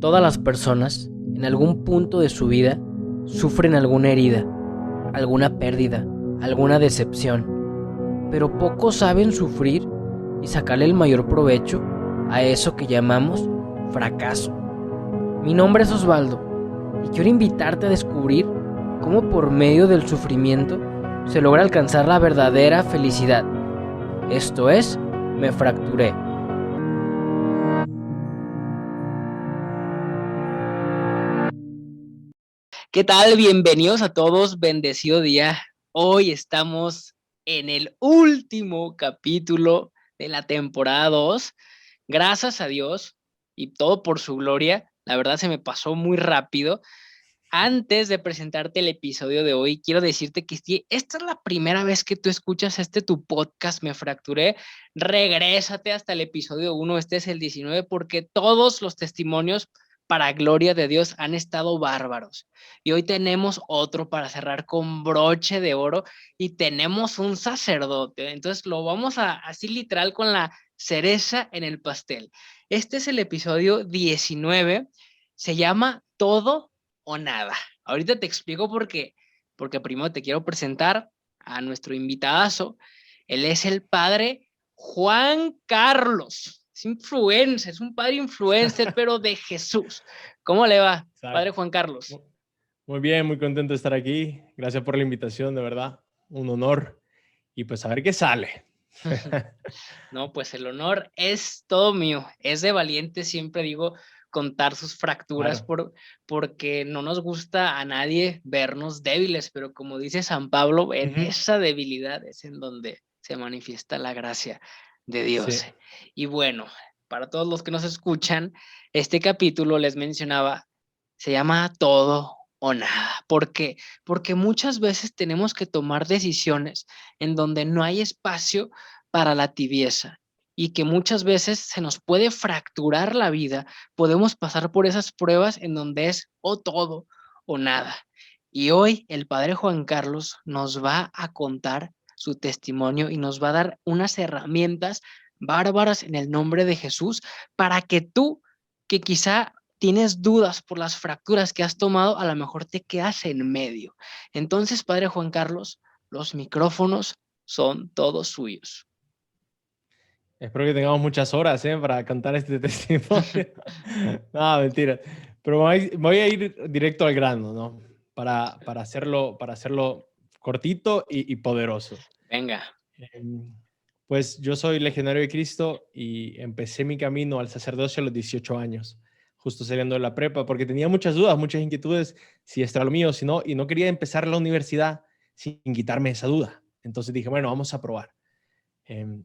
Todas las personas, en algún punto de su vida, sufren alguna herida, alguna pérdida, alguna decepción, pero pocos saben sufrir y sacarle el mayor provecho a eso que llamamos fracaso. Mi nombre es Osvaldo y quiero invitarte a descubrir cómo por medio del sufrimiento se logra alcanzar la verdadera felicidad. Esto es, Me Fracturé. ¿Qué tal? Bienvenidos a todos, bendecido día. Hoy estamos en el último capítulo de la temporada 2. Gracias a Dios y todo por su gloria. La verdad se me pasó muy rápido. Antes de presentarte el episodio de hoy, quiero decirte que si esta es la primera vez que tú escuchas tu podcast, Me Fracturé, regrésate hasta el episodio 1, este es el 19, porque todos los testimonios, para gloria de Dios, han estado bárbaros. Y hoy tenemos otro para cerrar con broche de oro y tenemos un sacerdote. Entonces lo vamos a así literal con la cereza en el pastel. Este es el episodio 19, se llama Todo o Nada. Ahorita te explico por qué, porque primero te quiero presentar a nuestro invitadazo. Él es el padre Juan Carlos. Es influencer, es un padre influencer, pero de Jesús. ¿Cómo le va, padre Exacto. Juan Carlos? Muy bien, muy contento de estar aquí. Gracias por la invitación, de verdad. Un honor. Y pues a ver qué sale. No, pues el honor es todo mío. Es de valiente, siempre digo, contar sus fracturas Claro. porque no nos gusta a nadie vernos débiles, pero como dice San Pablo, en Ujú. esa debilidad es en donde se manifiesta la gracia de Dios. Sí. Y bueno, para todos los que nos escuchan, este capítulo les mencionaba, se llama Todo o Nada. ¿Por qué? Porque muchas veces tenemos que tomar decisiones en donde no hay espacio para la tibieza y que muchas veces se nos puede fracturar la vida, podemos pasar por esas pruebas en donde es o todo o nada. Y hoy el padre Juan Carlos nos va a contar su testimonio y nos va a dar unas herramientas bárbaras en el nombre de Jesús para que tú, que quizá tienes dudas por las fracturas que has tomado, a lo mejor te quedas en medio. Entonces, padre Juan Carlos, los micrófonos son todos suyos. Espero que tengamos muchas horas para cantar este testimonio. No, mentira. Pero voy a ir directo al grano, ¿no? Para hacerlo cortito y poderoso. Venga. Em, Pues yo soy legionario de Cristo y empecé mi camino al sacerdocio a los 18 años, justo saliendo de la prepa, porque tenía muchas dudas, muchas inquietudes, si esto era lo mío, si no, y no quería empezar la universidad sin quitarme esa duda. Entonces dije, bueno, vamos a probar.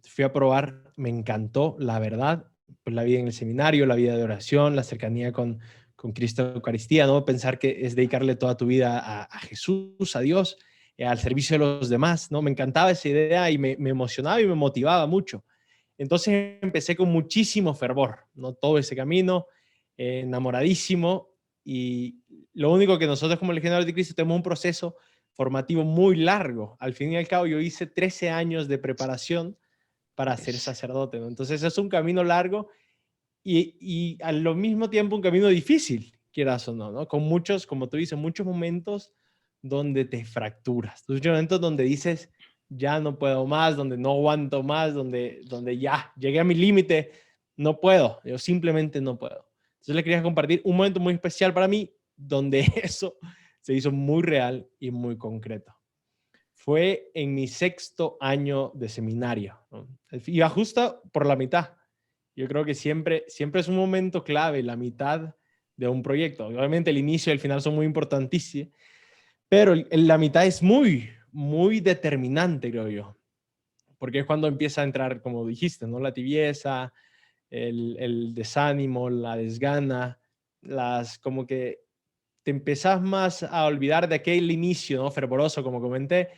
Fui a probar, me encantó, la verdad, pues la vida en el seminario, la vida de oración, la cercanía con Cristo Eucaristía, ¿no? Pensar que es dedicarle toda tu vida a Jesús, a Dios, al servicio de los demás, ¿no? Me encantaba esa idea y me emocionaba y me motivaba mucho. Entonces empecé con muchísimo fervor, ¿no? Todo ese camino, enamoradísimo, y lo único que nosotros como legionarios de Cristo tenemos un proceso formativo muy largo. Al fin y al cabo, yo hice 13 años de preparación para ser Es, sacerdote, ¿no? Entonces es un camino largo y al mismo tiempo un camino difícil, quieras o no, ¿no? Con muchos, como tú dices, muchos momentos donde te fracturas, muchos momentos donde dices, ya no puedo más, donde no aguanto más, donde ya llegué a mi límite, no puedo, yo simplemente no puedo. Entonces le quería compartir un momento muy especial para mí donde eso se hizo muy real y muy concreto. Fue en mi sexto año de seminario, ¿no? Iba justo por la mitad. Yo creo que siempre es un momento clave, la mitad de un proyecto. Obviamente el inicio y el final son muy importantísimos, pero la mitad es muy determinante, creo yo, porque es cuando empieza a entrar, como dijiste, ¿no? La tibieza, el desánimo, la desgana, como que te empezás más a olvidar de aquel inicio, ¿no? Fervoroso, como comenté,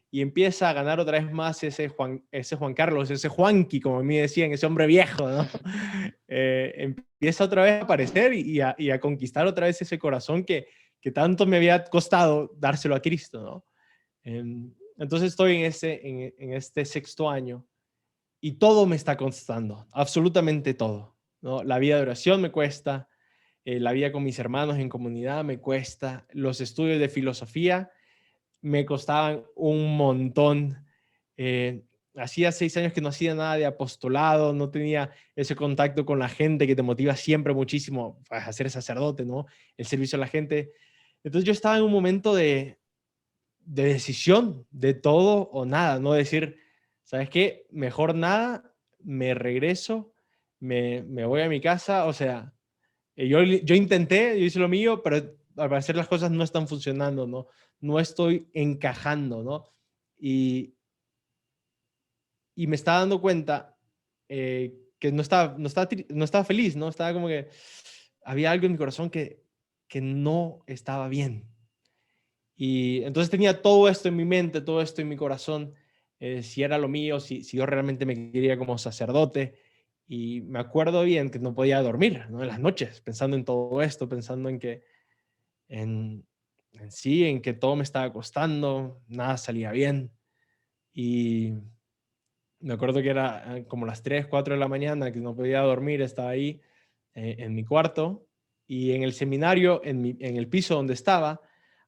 y empieza a ganar otra vez más ese Juan Carlos, ese Juanqui, como a mí decían, ese hombre viejo, ¿no? Empieza otra vez a aparecer y a conquistar otra vez ese corazón que tanto me había costado dárselo a Cristo, ¿no? Entonces estoy en este sexto año y todo me está costando, absolutamente todo, ¿no? La vida de oración me cuesta, la vida con mis hermanos en comunidad me cuesta, los estudios de filosofía me costaban un montón. Hacía 6 años que no hacía nada de apostolado, no tenía ese contacto con la gente que te motiva siempre muchísimo a ser sacerdote, ¿no? El servicio a la gente. Entonces yo estaba en un momento de decisión, de todo o nada, no decir, ¿sabes qué? Mejor nada, me regreso, me voy a mi casa, o sea, yo intenté, yo hice lo mío, pero al parecer las cosas no están funcionando, ¿no? No estoy encajando, ¿no? Y, y me estaba dando cuenta que no estaba feliz, ¿no? Estaba como que había algo en mi corazón que no estaba bien. Y entonces tenía todo esto en mi mente, todo esto en mi corazón, si era lo mío, si yo realmente me quería como sacerdote. Y me acuerdo bien que no podía dormir, ¿no? En las noches, pensando en todo esto, pensando en, en sí, en que todo me estaba costando, nada salía bien. Y me acuerdo que era como las 3, 4 de la mañana, que no podía dormir, estaba ahí en mi cuarto y en el seminario, en el piso donde estaba,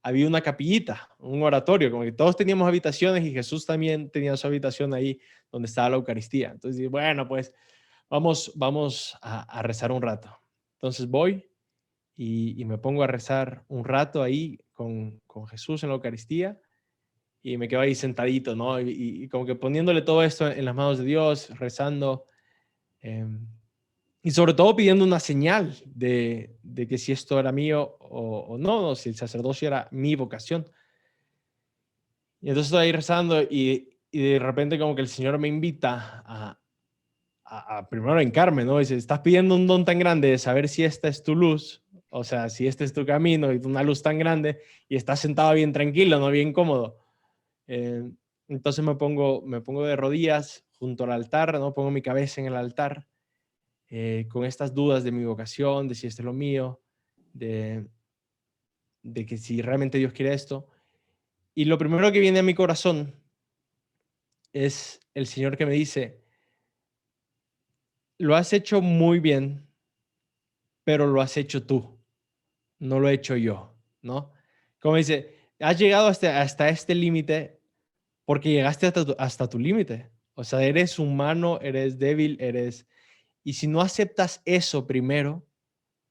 había una capillita, un oratorio, como que todos teníamos habitaciones y Jesús también tenía su habitación ahí donde estaba la Eucaristía. Entonces dije, bueno, pues vamos a rezar un rato. Entonces voy y me pongo a rezar un rato ahí con Jesús en la Eucaristía y me quedo ahí sentadito, ¿no? Y como que poniéndole todo esto en las manos de Dios, rezando, eh, y sobre todo pidiendo una señal de que si esto era mío o no, o si el sacerdocio era mi vocación. Y entonces estoy ahí rezando y de repente como que el Señor me invita a primero hincarme, ¿no? Dice, estás pidiendo un don tan grande de saber si esta es tu luz, o sea, si este es tu camino y una luz tan grande y estás sentado bien tranquilo, no bien cómodo. Eh, entonces me pongo de rodillas junto al altar, ¿no? Pongo mi cabeza en el altar con estas dudas de mi vocación, de si esto es lo mío, de, de que si realmente Dios quiere esto. Y lo primero que viene a mi corazón es el Señor que me dice, lo has hecho muy bien, pero lo has hecho tú, no lo he hecho yo, ¿no? Como dice, has llegado hasta este límite porque llegaste hasta tu límite. O sea, eres humano, eres débil, y si no aceptas eso primero,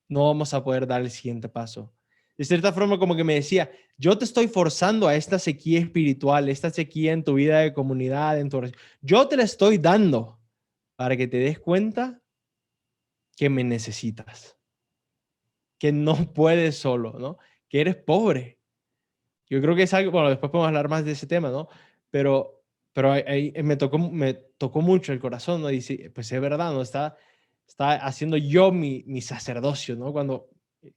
no vamos a poder dar el siguiente paso. De cierta forma, como que me decía, yo te estoy forzando a esta sequía espiritual, esta sequía en tu vida de comunidad, en tu oración. Yo te la estoy dando para que te des cuenta que me necesitas, que no puedes solo, ¿no? Que eres pobre. Yo creo que es algo, bueno, después podemos hablar más de ese tema, ¿no? Pero ahí me tocó mucho el corazón, ¿no? Y sí, pues es verdad, ¿no? Está haciendo yo mi sacerdocio, ¿no? Cuando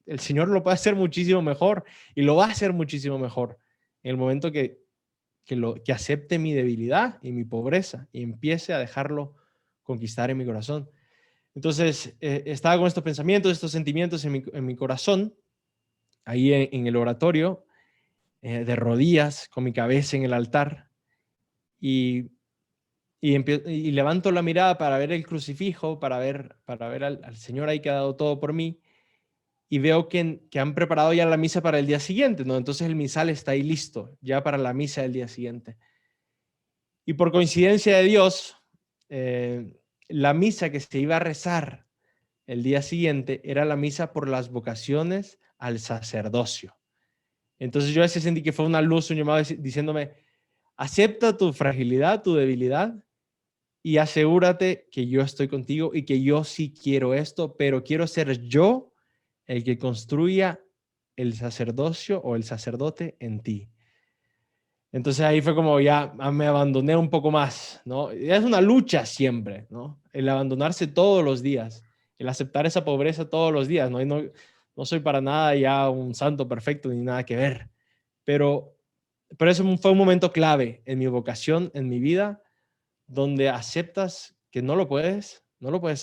el Señor lo puede hacer muchísimo mejor y lo va a hacer muchísimo mejor en el momento que acepte mi debilidad y mi pobreza y empiece a dejarlo conquistar en mi corazón. Entonces, estaba con estos pensamientos, estos sentimientos en mi corazón, ahí en el oratorio, de rodillas, con mi cabeza en el altar, y, y levanto la mirada para ver el crucifijo, para ver al Señor ahí que ha dado todo por mí, y veo que han preparado ya la misa para el día siguiente, ¿no? Entonces el misal está ahí listo, ya para la misa del día siguiente. Y por coincidencia de Dios, la misa que se iba a rezar el día siguiente era la misa por las vocaciones al sacerdocio. Entonces yo a veces sentí que fue una luz, un llamado diciéndome, acepta tu fragilidad, tu debilidad y asegúrate que yo estoy contigo y que yo sí quiero esto, pero quiero ser yo el que construya el sacerdocio o el sacerdote en ti. Entonces ahí fue como ya me abandoné un poco más, ¿no? Es una lucha siempre, ¿no? El abandonarse todos los días, el aceptar esa pobreza todos los días, ¿no? Y no soy para nada ya un santo perfecto ni nada que ver, pero, pero eso fue un momento clave en mi vocación, en mi vida, donde aceptas que no lo puedes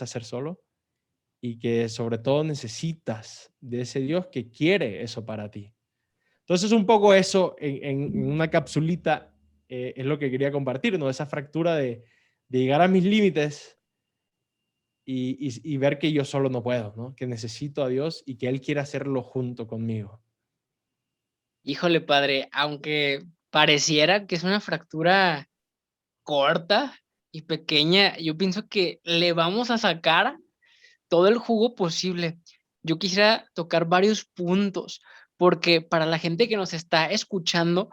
hacer solo y que sobre todo necesitas de ese Dios que quiere eso para ti. Entonces, un poco eso en una capsulita es lo que quería compartir, ¿no? Esa fractura de llegar a mis límites y ver que yo solo no puedo, ¿no? Que necesito a Dios y que Él quiere hacerlo junto conmigo. Híjole, padre, aunque pareciera que es una fractura corta y pequeña, yo pienso que le vamos a sacar todo el jugo posible. Yo quisiera tocar varios puntos, porque para la gente que nos está escuchando,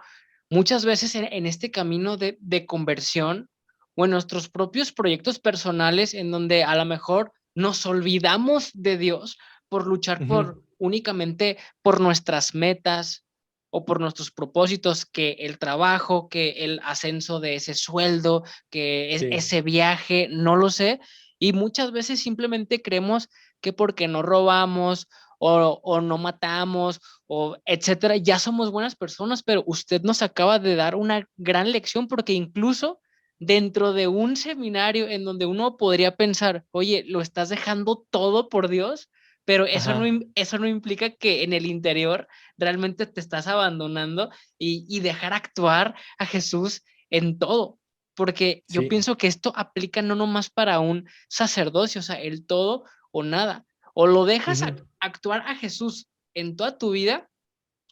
muchas veces en este camino de conversión o en nuestros propios proyectos personales, en donde a lo mejor nos olvidamos de Dios por luchar Ujú. por únicamente por nuestras metas o por nuestros propósitos, que el trabajo, que el ascenso de ese sueldo, que es Sí. ese viaje, no lo sé. Y muchas veces simplemente creemos que porque no robamos o no matamos o etcétera, ya somos buenas personas, pero usted nos acaba de dar una gran lección, porque incluso dentro de un seminario en donde uno podría pensar, oye, lo estás dejando todo por Dios, pero Ajá. eso no implica que en el interior realmente te estás abandonando y dejar actuar a Jesús en todo. Porque yo Sí. pienso que esto aplica no nomás para un sacerdocio, o sea, el todo o nada. O lo dejas Ujú. actuar a Jesús en toda tu vida,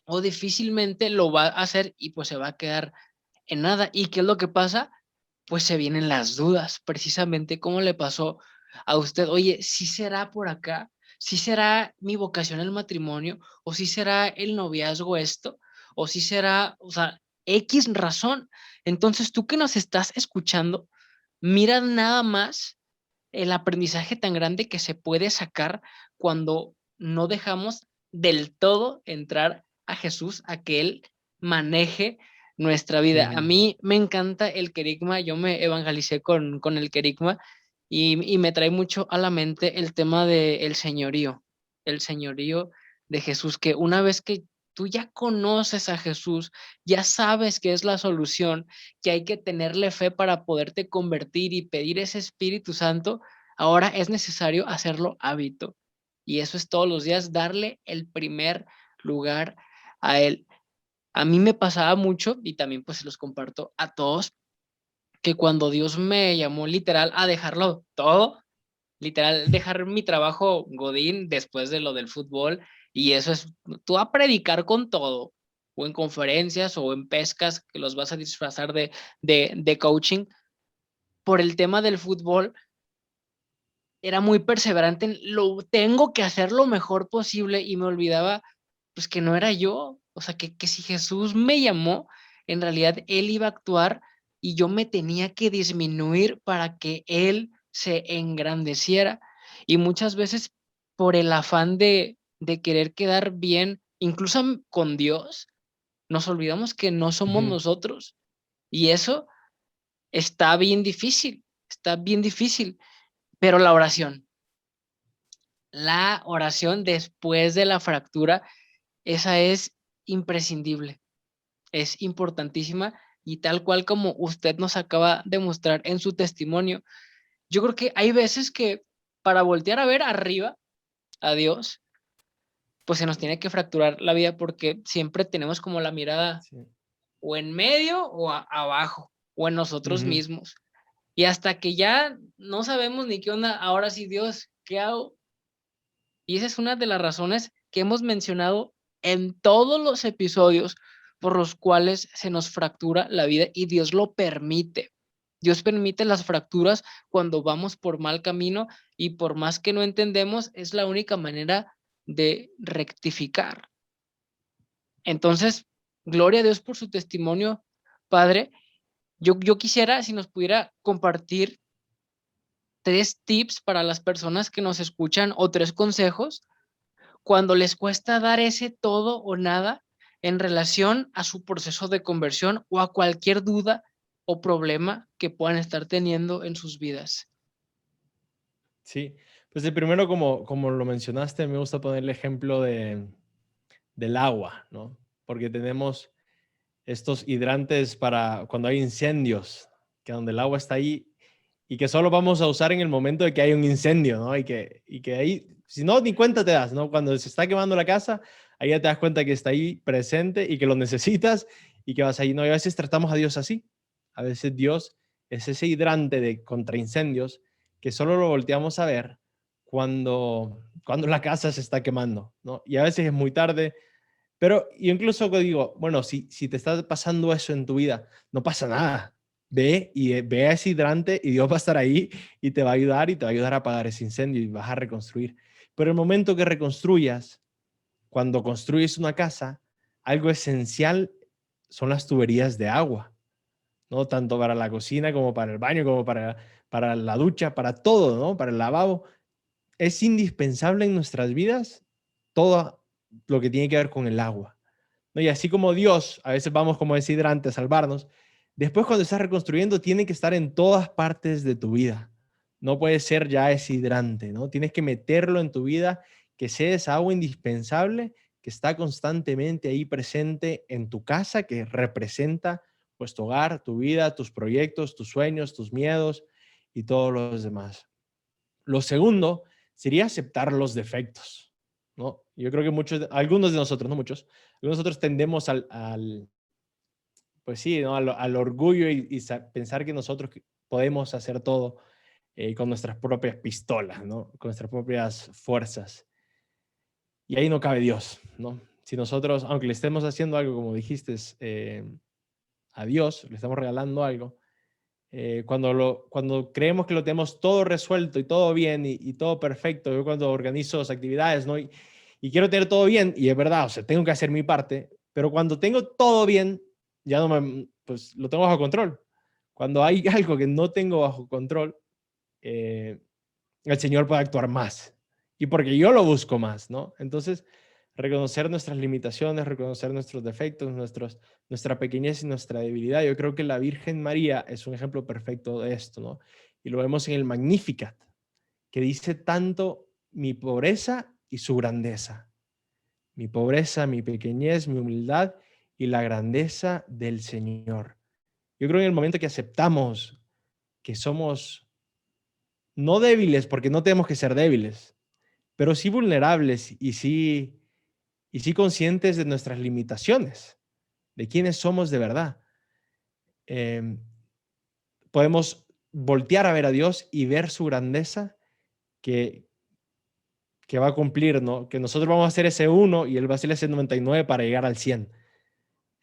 o difícilmente lo va a hacer y pues se va a quedar en nada. ¿Y qué es lo que pasa? Pues se vienen las dudas, precisamente como le pasó a usted. Oye, ¿sí será por acá? ¿Sí será mi vocación el matrimonio? ¿O sí será el noviazgo esto? ¿O sí será, o sea, X razón? Entonces, tú que nos estás escuchando, mira nada más el aprendizaje tan grande que se puede sacar cuando no dejamos del todo entrar a Jesús, a que Él maneje nuestra vida. A Ujú. mí me encanta el querigma, yo me evangelicé con el querigma y me trae mucho a la mente el tema del el señorío de Jesús, que una vez que tú ya conoces a Jesús, ya sabes que es la solución, que hay que tenerle fe para poderte convertir y pedir ese Espíritu Santo. Ahora es necesario hacerlo hábito. Y eso es todos los días, darle el primer lugar a Él. A mí me pasaba mucho, y también pues se los comparto a todos, que cuando Dios me llamó literal a dejarlo todo, literal dejar mi trabajo Godín después de lo del fútbol, y eso es, tú a predicar con todo, o en conferencias o en pescas, que los vas a disfrazar de coaching, por el tema del fútbol, era muy perseverante en lo tengo que hacer lo mejor posible y me olvidaba pues que no era yo, o sea, que si Jesús me llamó, en realidad Él iba a actuar y yo me tenía que disminuir para que Él se engrandeciera. Y muchas veces por el afán de querer quedar bien, incluso con Dios, nos olvidamos que no somos Ujú. nosotros. Y eso está bien difícil, pero la oración después de la fractura, esa es imprescindible, es importantísima y tal cual como usted nos acaba de mostrar en su testimonio. Yo creo que hay veces que para voltear a ver arriba a Dios, pues se nos tiene que fracturar la vida, porque siempre tenemos como la mirada Sí. o en medio o abajo o en nosotros Ujú. mismos. Y hasta que ya no sabemos ni qué onda, ahora sí, Dios, ¿qué hago? Y esa es una de las razones que hemos mencionado en todos los episodios por los cuales se nos fractura la vida, y Dios lo permite. Dios permite las fracturas cuando vamos por mal camino, y por más que no entendemos, es la única manera de rectificar. Entonces, gloria a Dios por su testimonio, Padre. Yo quisiera si nos pudiera compartir 3 tips para las personas que nos escuchan, o 3 consejos cuando les cuesta dar ese todo o nada en relación a su proceso de conversión o a cualquier duda o problema que puedan estar teniendo en sus vidas. Sí. Pues el primero, como lo mencionaste, me gusta poner el ejemplo del agua, ¿no? Porque tenemos estos hidrantes para cuando hay incendios, que donde el agua está ahí y que solo vamos a usar en el momento de que hay un incendio, ¿no? Y que ahí, si no, ni cuenta te das, ¿no? Cuando se está quemando la casa, ahí ya te das cuenta que está ahí presente y que lo necesitas y que vas ahí, ¿no? Y a veces tratamos a Dios así. A veces Dios es ese hidrante de contra incendios que solo lo volteamos a ver cuando la casa se está quemando, ¿no? Y a veces es muy tarde, pero yo incluso digo, bueno, si te está pasando eso en tu vida, no pasa nada. Ve a ese hidrante y Dios va a estar ahí y te va a ayudar y te va a ayudar a apagar ese incendio y vas a reconstruir. Pero el momento que reconstruyas, cuando construyes una casa, algo esencial son las tuberías de agua, ¿no? Tanto para la cocina como para el baño, como para la ducha, para todo, ¿no? Para el lavabo. Es indispensable en nuestras vidas todo lo que tiene que ver con el agua, ¿no? Y así como Dios, a veces vamos como ese hidrante a salvarnos, después cuando estás reconstruyendo tiene que estar en todas partes de tu vida. No puede ser ya ese hidrante, ¿no? Tienes que meterlo en tu vida, que sea esa agua indispensable que está constantemente ahí presente en tu casa, que representa pues tu hogar, tu vida, tus proyectos, tus sueños, tus miedos y todos los demás. Lo segundo sería aceptar los defectos, ¿no? Yo creo que algunos de nosotros, no muchos, algunos de nosotros tendemos pues sí, ¿no? Al orgullo y pensar que nosotros podemos hacer todo con nuestras propias pistolas, ¿no? Con nuestras propias fuerzas. Y ahí no cabe Dios, ¿no? Si nosotros, aunque le estemos haciendo algo, como dijiste, a Dios, le estamos regalando algo, cuando creemos que lo tenemos todo resuelto y todo bien y todo perfecto, yo cuando organizo las actividades, ¿no? Y quiero tener todo bien, y es verdad, o sea, tengo que hacer mi parte, pero cuando tengo todo bien, ya no pues lo tengo bajo control. Cuando hay algo que no tengo bajo control, eh, el Señor puede actuar más. Y porque yo lo busco más, ¿no? Entonces, reconocer nuestras limitaciones, reconocer nuestros defectos, nuestra pequeñez y nuestra debilidad. Yo creo que la Virgen María es un ejemplo perfecto de esto, ¿no? Y lo vemos en el Magnificat, que dice tanto mi pobreza y su grandeza. Mi pobreza, mi pequeñez, mi humildad y la grandeza del Señor. Yo creo que en el momento que aceptamos que somos no débiles, porque no tenemos que ser débiles, pero sí vulnerables y sí conscientes de nuestras limitaciones, de quiénes somos de verdad. Eh, Podemos voltear a ver a Dios y ver su grandeza que, que va a cumplir, ¿no? Que nosotros vamos a hacer ese 1 y Él va a hacer ese 99 para llegar al 100.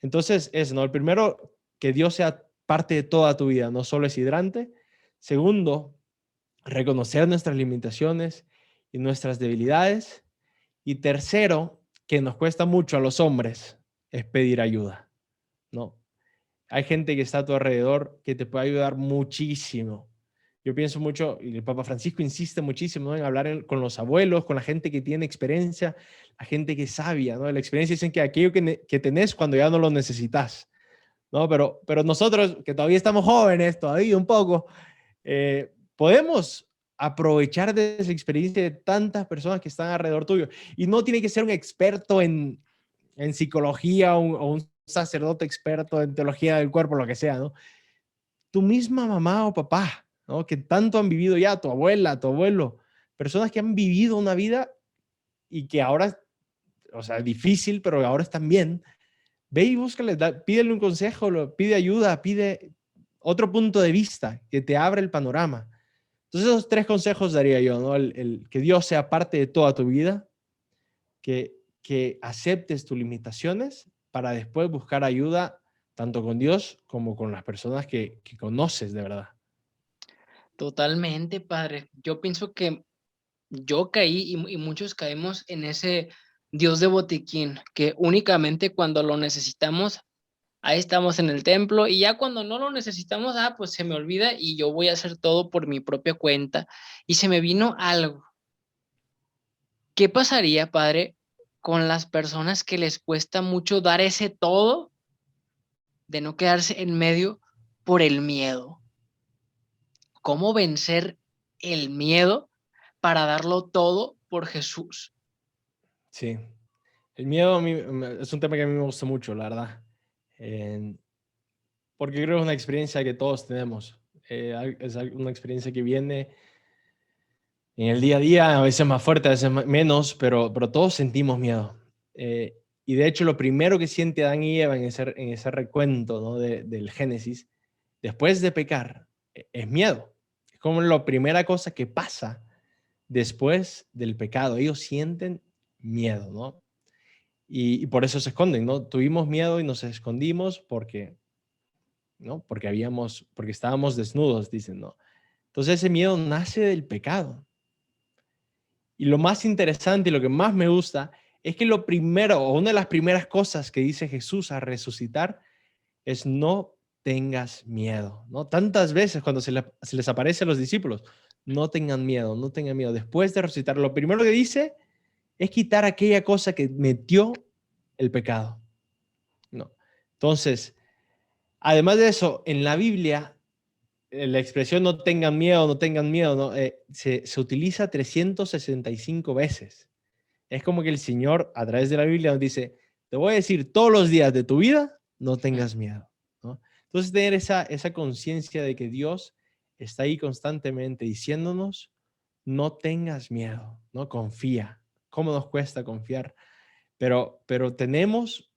Entonces, ¿no? El primero, que Dios sea parte de toda tu vida, no solo es hidrante. Segundo, reconocer nuestras limitaciones y nuestras debilidades. Y tercero, que nos cuesta mucho a los hombres, es pedir ayuda, ¿no? Hay gente que está a tu alrededor que te puede ayudar muchísimo. Yo pienso mucho, y el Papa Francisco insiste muchísimo, ¿no? En hablar con los abuelos, con la gente que tiene experiencia, la gente que es sabia, ¿no? La experiencia dicen que aquello que tenés cuando ya no lo necesitas, ¿no? Pero nosotros, que todavía estamos jóvenes, todavía un poco, podemos aprovechar de esa experiencia de tantas personas que están alrededor tuyo. Y no tiene que ser un experto en psicología o un sacerdote experto en teología del cuerpo, lo que sea, ¿no? Tu misma mamá o papá, ¿no? Que tanto han vivido ya, tu abuela, tu abuelo, personas que han vivido una vida y que ahora, o sea, difícil, pero ahora están bien. Ve y búscale, pídele un consejo, pide ayuda, pide otro punto de vista que te abra el panorama. Entonces, esos 3 consejos daría yo, ¿no? Que Dios sea parte de toda tu vida, que aceptes tus limitaciones para después buscar ayuda tanto con Dios como con las personas que conoces de verdad. Totalmente, padre. Yo pienso que yo caí y muchos caemos en ese Dios de botiquín, que únicamente cuando lo necesitamos, ahí estamos en el templo y ya cuando no lo necesitamos, pues se me olvida y yo voy a hacer todo por mi propia cuenta. Y se me vino algo. ¿Qué pasaría, padre, con las personas que les cuesta mucho dar ese todo de no quedarse en medio por el miedo? ¿Cómo vencer el miedo para darlo todo por Jesús? Sí, el miedo a mí, es un tema que a mí me gusta mucho, la verdad. Porque creo que es una experiencia que todos tenemos. Es una experiencia que viene en el día a día, a veces más fuerte, a veces menos, pero todos sentimos miedo. Y de hecho, lo primero que siente Adán y Eva en ese recuento, ¿no? Del Génesis, después de pecar, es miedo. Es como la primera cosa que pasa después del pecado. Ellos sienten miedo, ¿no? Y por eso se esconden, ¿no? Tuvimos miedo y nos escondimos porque, ¿no? Porque estábamos desnudos, dicen, ¿no? Entonces ese miedo nace del pecado. Y lo más interesante y lo que más me gusta es que lo primero, o una de las primeras cosas que dice Jesús a resucitar es no tengas miedo, ¿no? Tantas veces cuando se les aparece a los discípulos, no tengan miedo, no tengan miedo. Después de resucitar, lo primero que dice es quitar aquella cosa que metió el pecado, ¿no? Entonces, además de eso, en la Biblia, la expresión no tengan miedo, ¿no? Se utiliza 365 veces. Es como que el Señor, a través de la Biblia, nos dice, te voy a decir todos los días de tu vida, no tengas miedo, ¿no? Entonces, tener esa conciencia de que Dios está ahí constantemente diciéndonos, no tengas miedo, ¿no? Confía. ¿Cómo nos cuesta confiar? Pero tenemos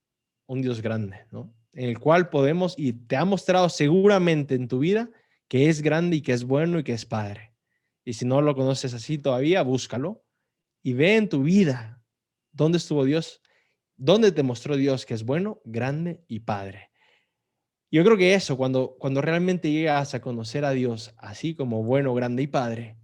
un Dios grande, ¿no? En el cual podemos, y te ha mostrado seguramente en tu vida, que es grande y que es bueno y que es Padre. Y si no lo conoces así todavía, búscalo y ve en tu vida dónde estuvo Dios, dónde te mostró Dios que es bueno, grande y Padre. Yo creo que eso, cuando realmente llegas a conocer a Dios así como bueno, grande y Padre,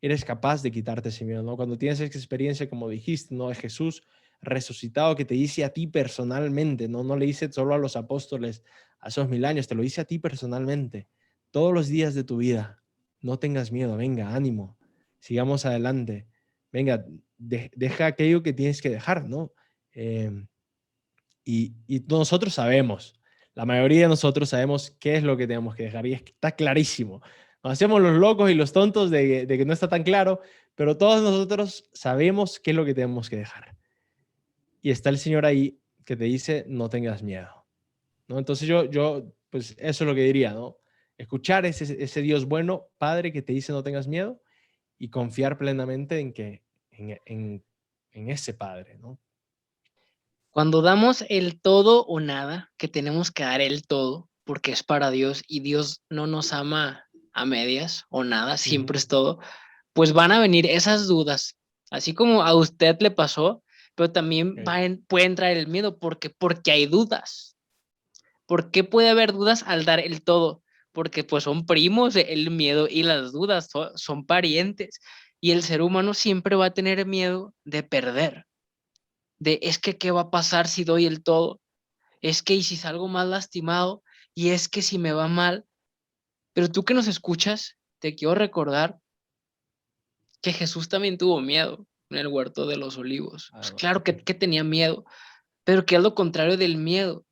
eres capaz de quitarte ese miedo, ¿no? Cuando tienes esa experiencia, como dijiste, ¿no? De Jesús resucitado que te dice a ti personalmente, ¿no? No le dice solo a los apóstoles a esos 1000 años, te lo dice a ti personalmente, todos los días de tu vida. No tengas miedo, venga, ánimo, sigamos adelante, venga, deja aquello que tienes que dejar, ¿no? Eh, y nosotros sabemos, la mayoría de nosotros sabemos qué es lo que tenemos que dejar y está clarísimo. Nos hacemos los locos y los tontos de que no está tan claro, pero todos nosotros sabemos qué es lo que tenemos que dejar. Y está el Señor ahí que te dice, no tengas miedo, ¿no? Entonces pues eso es lo que diría, ¿no? Escuchar ese Dios bueno, Padre, que te dice no tengas miedo y confiar plenamente en ese Padre, ¿no? Cuando damos el todo o nada, que tenemos que dar el todo, porque es para Dios y Dios no nos ama a medias o nada, Ujú. siempre es todo, pues van a venir esas dudas, así como a usted le pasó, pero también Ok. puede entrar el miedo porque hay dudas. ¿Por qué puede haber dudas al dar el todo? Porque pues son primos, el miedo y las dudas son parientes y el ser humano siempre va a tener miedo de perder, de es que qué va a pasar si doy el todo, es que y si salgo más lastimado y es que si me va mal, pero tú que nos escuchas, te quiero recordar que Jesús también tuvo miedo en el huerto de los olivos. Pues Además, claro que tenía miedo, pero que es lo contrario del miedo,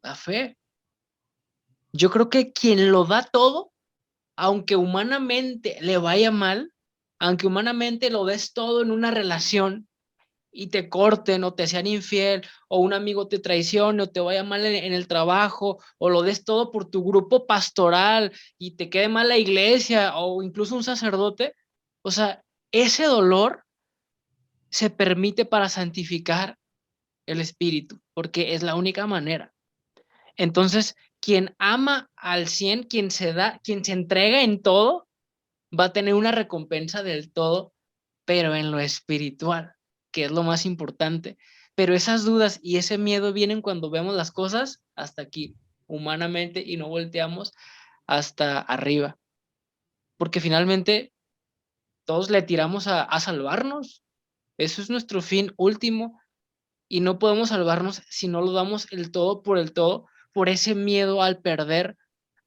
la fe. Yo creo que quien lo da todo, aunque humanamente le vaya mal, aunque humanamente lo des todo en una relación y te corten o te sean infiel o un amigo te traicione o te vaya mal en el trabajo o lo des todo por tu grupo pastoral y te quede mal la iglesia o incluso un sacerdote, o sea, ese dolor se permite para santificar el espíritu, porque es la única manera. Entonces, quien ama al 100, quien se da, quien se entrega en todo, va a tener una recompensa del todo, pero en lo espiritual, que es lo más importante. Pero esas dudas y ese miedo vienen cuando vemos las cosas hasta aquí, humanamente, y no volteamos hasta arriba. Porque finalmente todos le tiramos a salvarnos. Eso es nuestro fin último y no podemos salvarnos si no lo damos el todo por el todo, por ese miedo al perder,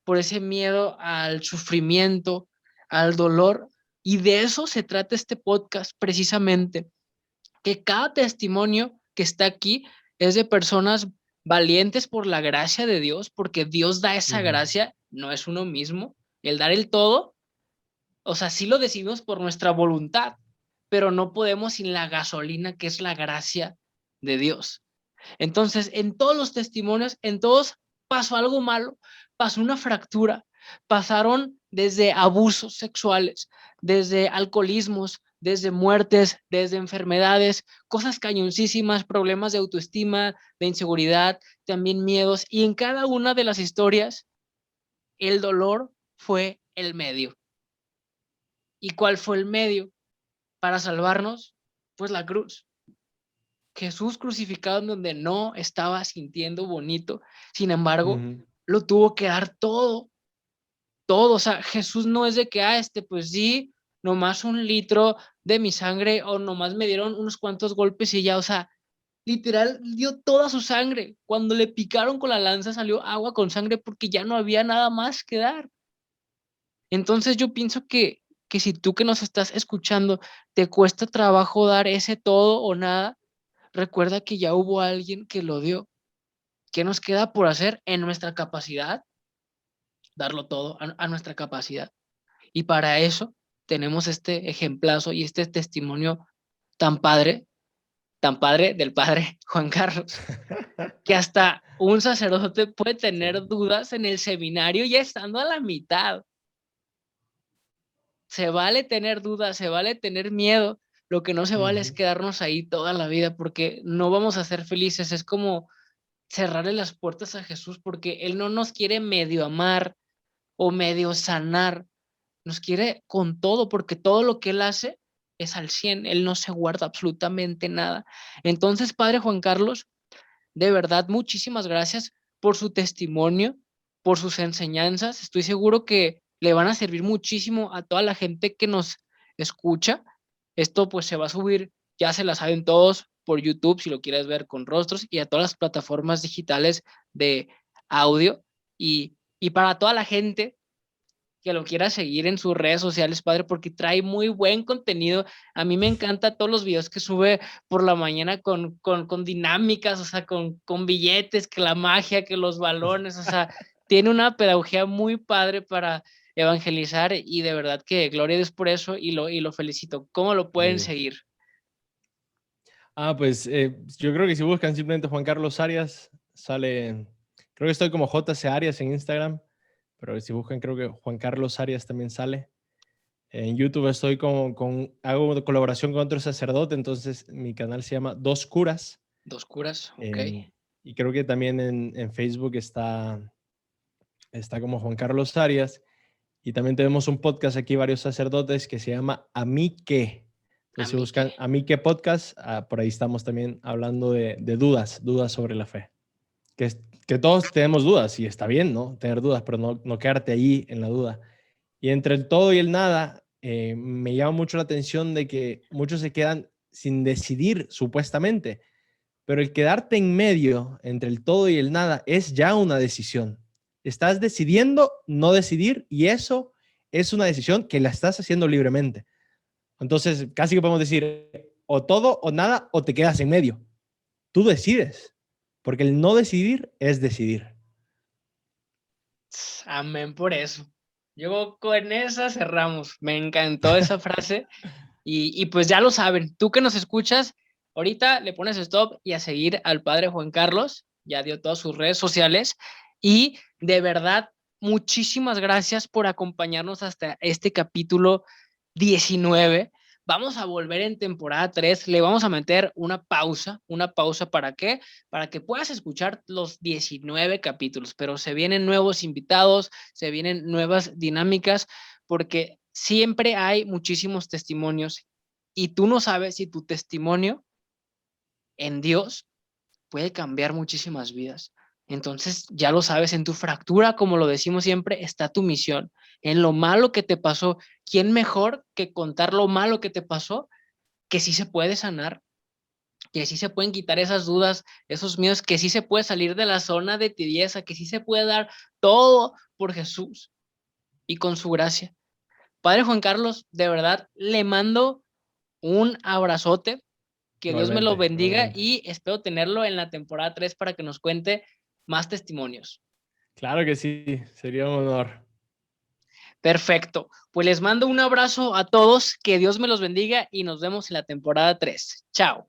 por ese miedo al sufrimiento, al dolor. Y de eso se trata este podcast precisamente, que cada testimonio que está aquí es de personas valientes por la gracia de Dios, porque Dios da esa ujú. gracia, no es uno mismo, el dar el todo, o sea, sí lo decidimos por nuestra voluntad, pero no podemos sin la gasolina que es la gracia de Dios. Entonces, en todos los testimonios, en todos pasó algo malo, pasó una fractura, pasaron desde abusos sexuales, desde alcoholismos, desde muertes, desde enfermedades, cosas cañoncísimas, problemas de autoestima, de inseguridad, también miedos, y en cada una de las historias, el dolor fue el medio. ¿Y cuál fue el medio para salvarnos? Pues la cruz. Jesús crucificado en donde no estaba sintiendo bonito, sin embargo, lo tuvo que dar todo, todo. O sea, Jesús no es de que, pues sí, nomás 1 litro de mi sangre o nomás me dieron unos cuantos golpes y ya, o sea, literal dio toda su sangre. Cuando le picaron con la lanza salió agua con sangre porque ya no había nada más que dar. Entonces yo pienso que si tú que nos estás escuchando te cuesta trabajo dar ese todo o nada, recuerda que ya hubo alguien que lo dio. ¿Qué nos queda por hacer en nuestra capacidad? Darlo todo a nuestra capacidad. Y para eso tenemos este ejemplazo y este testimonio tan padre del padre Juan Carlos, que hasta un sacerdote puede tener Sí. dudas en el seminario ya estando a la mitad. Se vale tener dudas, se vale tener miedo. Lo que no se vale es quedarnos ahí toda la vida porque no vamos a ser felices. Es como cerrarle las puertas a Jesús porque Él no nos quiere medio amar o medio sanar. Nos quiere con todo porque todo lo que Él hace es al 100. Él no se guarda absolutamente nada. Entonces, Padre Juan Carlos, de verdad, muchísimas gracias por su testimonio, por sus enseñanzas. Estoy seguro que le van a servir muchísimo a toda la gente que nos escucha. Esto pues se va a subir, ya se la saben todos por YouTube si lo quieres ver con rostros y a todas las plataformas digitales de audio y para toda la gente que lo quiera seguir en sus redes sociales, padre, porque trae muy buen contenido. A mí me encanta todos los videos que sube por la mañana con dinámicas, o sea, con billetes, que la magia, que los balones, o sea, tiene una pedagogía muy padre para evangelizar y de verdad que gloria a Dios por eso y lo felicito. ¿Cómo lo pueden Sí. seguir? Pues yo creo que si buscan simplemente Juan Carlos Arias, sale, creo que estoy como JC Arias en Instagram, pero si buscan creo que Juan Carlos Arias también sale. En YouTube estoy hago una colaboración con otro sacerdote, entonces mi canal se llama Dos Curas. Dos curas, ok. Y creo que también en Facebook está como Juan Carlos Arias. Y también tenemos un podcast aquí, varios sacerdotes, que se llama A mí qué. A Entonces, si mí que. buscan A mí qué podcast, por ahí estamos también hablando de dudas sobre la fe. Que todos tenemos dudas y está bien, ¿no? Tener dudas, pero no quedarte ahí en la duda. Y entre el todo y el nada, me llama mucho la atención de que muchos se quedan sin decidir, supuestamente. Pero el quedarte en medio entre el todo y el nada es ya una decisión. Estás decidiendo no decidir y eso es una decisión que la estás haciendo libremente. Entonces, casi que podemos decir o todo o nada o te quedas en medio. Tú decides, porque el no decidir es decidir. Amén por eso. Yo con esa cerramos. Me encantó esa frase. Y pues ya lo saben, tú que nos escuchas, ahorita le pones stop y a seguir al padre Juan Carlos, ya dio todas sus redes sociales y de verdad, muchísimas gracias por acompañarnos hasta este capítulo 19. Vamos a volver en temporada 3, le vamos a meter una pausa ¿para qué? Para que puedas escuchar los 19 capítulos, pero se vienen nuevos invitados, se vienen nuevas dinámicas, porque siempre hay muchísimos testimonios y tú no sabes si tu testimonio en Dios puede cambiar muchísimas vidas. Entonces, ya lo sabes, en tu fractura, como lo decimos siempre, está tu misión. En lo malo que te pasó, ¿quién mejor que contar lo malo que te pasó? Que sí se puede sanar, que sí se pueden quitar esas dudas, esos miedos, que sí se puede salir de la zona de tibieza, que sí se puede dar todo por Jesús y con su gracia. Padre Juan Carlos, de verdad, le mando un abrazote, que Dios me lo Igualmente, bendiga igualmente. y espero tenerlo en la temporada 3 para que nos cuente más testimonios. Claro que sí, sería un honor. Perfecto, pues les mando un abrazo a todos, que Dios me los bendiga y nos vemos en la temporada 3. Chao.